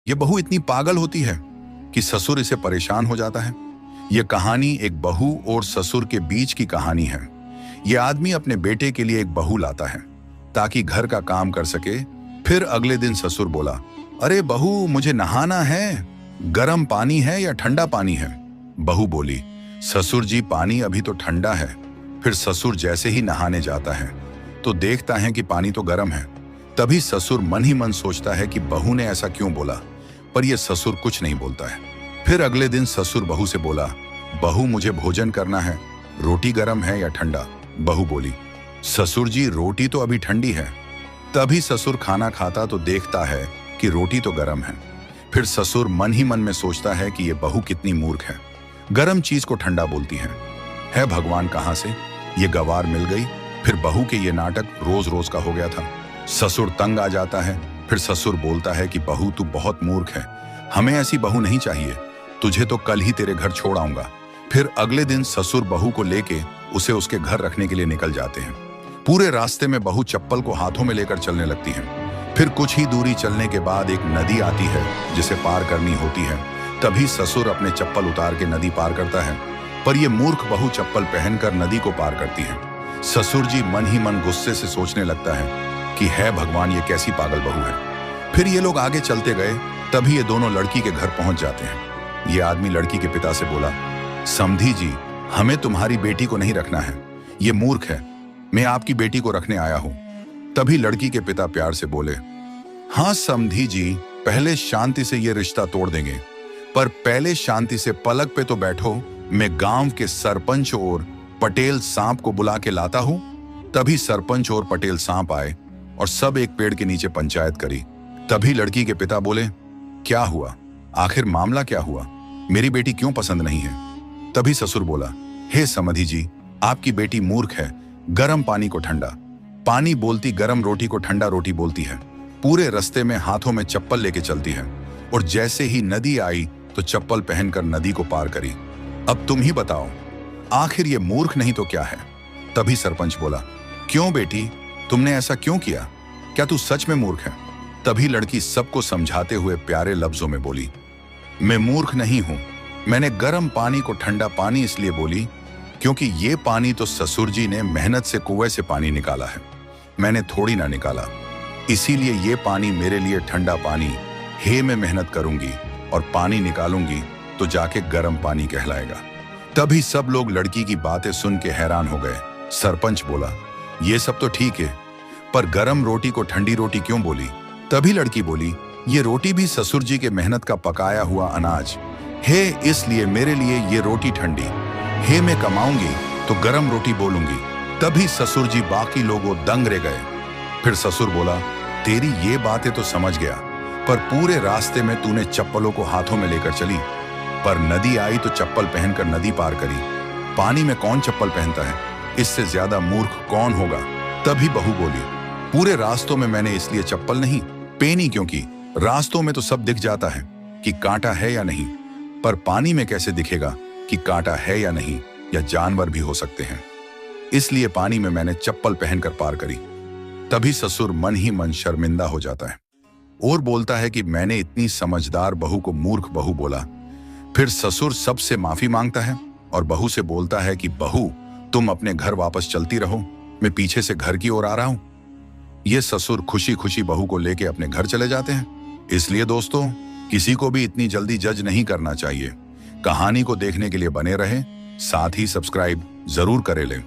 ये बहू इतनी पागल होती है कि ससुर इसे परेशान हो जाता है। ये कहानी एक बहू और ससुर के बीच की कहानी है। ये आदमी अपने बेटे के लिए एक बहू लाता है ताकि घर का काम कर सके। फिर अगले दिन ससुर बोला, अरे बहू, मुझे नहाना है, गर्म पानी है या ठंडा पानी है? बहू बोली, ससुर जी, पानी अभी तो ठंडा है। फिर ससुर जैसे ही नहाने जाता है तो देखता है कि पानी तो गर्म है। तभी ससुर मन ही मन सोचता है कि बहू ने ऐसा क्यों बोला, पर यह ससुर कुछ नहीं बोलता है। फिर अगले दिन ससुर बहू से बोला, बहू, मुझे भोजन करना है, रोटी गर्म है या ठंडा? बहू बोली, ससुर जी, रोटी तो अभी ठंडी है। तभी ससुर खाना खाता तो देखता है कि रोटी तो गर्म है। फिर ससुर मन ही मन में सोचता है कि यह बहू कितनी मूर्ख है, गर्म चीज को ठंडा बोलती है भगवान, कहां से ये गवार मिल गई। फिर बहू के ये नाटक रोज रोज का हो गया था। ससुर तंग आ जाता है। फिर ससुर बोलता है कि बहू, तू बहुत मूर्ख है, हमें ऐसी बहू नहीं चाहिए, तुझे तो कल ही तेरे घर छोड़ आऊंगा। फिर अगले दिन ससुर बहू को लेके उसे उसके घर रखने के लिए निकल जाते हैं। पूरे रास्ते में बहू चप्पल को हाथों में लेकर चलने लगती है। फिर कुछ ही दूरी चलने के बाद एक नदी आती है जिसे पार करनी होती है। तभी ससुर अपने चप्पल उतार के नदी पार करता है, पर यह मूर्ख बहू चप्पल पहनकर नदी को पार करती है। ससुर जी मन ही मन गुस्से से सोचने लगता है कि है भगवान, ये कैसी पागल बहू है। फिर ये लोग आगे चलते गए। तभी ये दोनों लड़की के घर पहुंच जाते हैं। ये आदमी लड़की के पिता से बोला, समधी जी, हमें तुम्हारी बेटी को नहीं रखना है, ये मूर्ख है, मैं आपकी बेटी को रखने आया हूं। तभी लड़की के पिता प्यार से बोले, हाँ समधी जी, पहले शांति से ये रिश्ता तोड़ देंगे, पर पहले शांति से पलक पे तो बैठो, मैं गांव के सरपंच और पटेल सांप को बुला के लाता हूं। तभी सरपंच और पटेल सांप आए और सब एक पेड़ के नीचे पंचायत करी। तभी लड़की के पिता बोले, क्या हुआ, आखिर मामला क्या हुआ, मेरी बेटी क्यों पसंद नहीं है? तभी ससुर बोला, हे समधी जी, आपकी बेटी मूर्ख है, गर्म पानी को ठंडा, पानी बोलती गर्म रोटी को ठंडा रोटी बोलती है। पूरे रास्ते में हाथों में चप्पल लेके चलती है और जैसे ही नदी आई तो चप्पल पहनकर नदी को पार करी। अब तुम ही बताओ, आखिर ये मूर्ख नहीं तो क्या है? तभी सरपंच बोला, क्यों बेटी, तुमने ऐसा क्यों किया, क्या तू सच में मूर्ख है? तभी लड़की सबको समझाते हुए प्यारे लफ्जों में बोली, मैं मूर्ख नहीं हूं, मैंने गर्म पानी को ठंडा पानी इसलिए बोली क्योंकि ये पानी तो ससुर जी ने मेहनत से कुएं से पानी निकाला है, मैंने थोड़ी ना निकाला, इसीलिए ये पानी मेरे लिए ठंडा पानी है। मैं मेहनत करूंगी और पानी निकालूंगी तो जाके गर्म पानी कहलाएगा। तभी सब लोग लड़की की बातें सुन के हैरान हो गए। सरपंच बोला, ये सब तो ठीक है, पर गर्म रोटी को ठंडी रोटी क्यों बोली? तभी लड़की बोली, ये रोटी भी ससुर जी के मेहनत का पकाया हुआ अनाज है, इसलिए मेरे लिए ये रोटी ठंडी है, मैं कमाऊंगी तो गर्म रोटी बोलूंगी। तभी ससुर जी बाकी लोगों दंग रह गए। फिर ससुर बोला, तेरी ये बातें तो समझ गया, पर पूरे रास्ते में तूने चप्पलों को हाथों में लेकर चली, पर नदी आई तो चप्पल पहनकर नदी पार करी। पानी में कौन चप्पल पहनता है, इससे ज्यादा मूर्ख कौन होगा? तभी बहू बोली, पूरे रास्तों में मैंने इसलिए चप्पल नहीं पहनी क्योंकि रास्तों में तो सब दिख जाता है कि कांटा है या नहीं, पर पानी में कैसे दिखेगा कि कांटा है या नहीं, या जानवर भी हो सकते हैं, इसलिए पानी में मैंने चप्पल पहनकर पार करी। तभी ससुर मन ही मन शर्मिंदा हो जाता है और बोलता है कि मैंने इतनी समझदार बहू को मूर्ख बहू बोला। फिर ससुर सबसे माफी मांगता है और बहू से बोलता है कि बहू, तुम अपने घर वापस चलती रहो, मैं पीछे से घर की ओर आ रहा हूं। ये ससुर खुशी खुशी बहू को लेके अपने घर चले जाते हैं। इसलिए दोस्तों, किसी को भी इतनी जल्दी जज नहीं करना चाहिए। कहानी को देखने के लिए बने रहें, साथ ही सब्सक्राइब जरूर करें लें।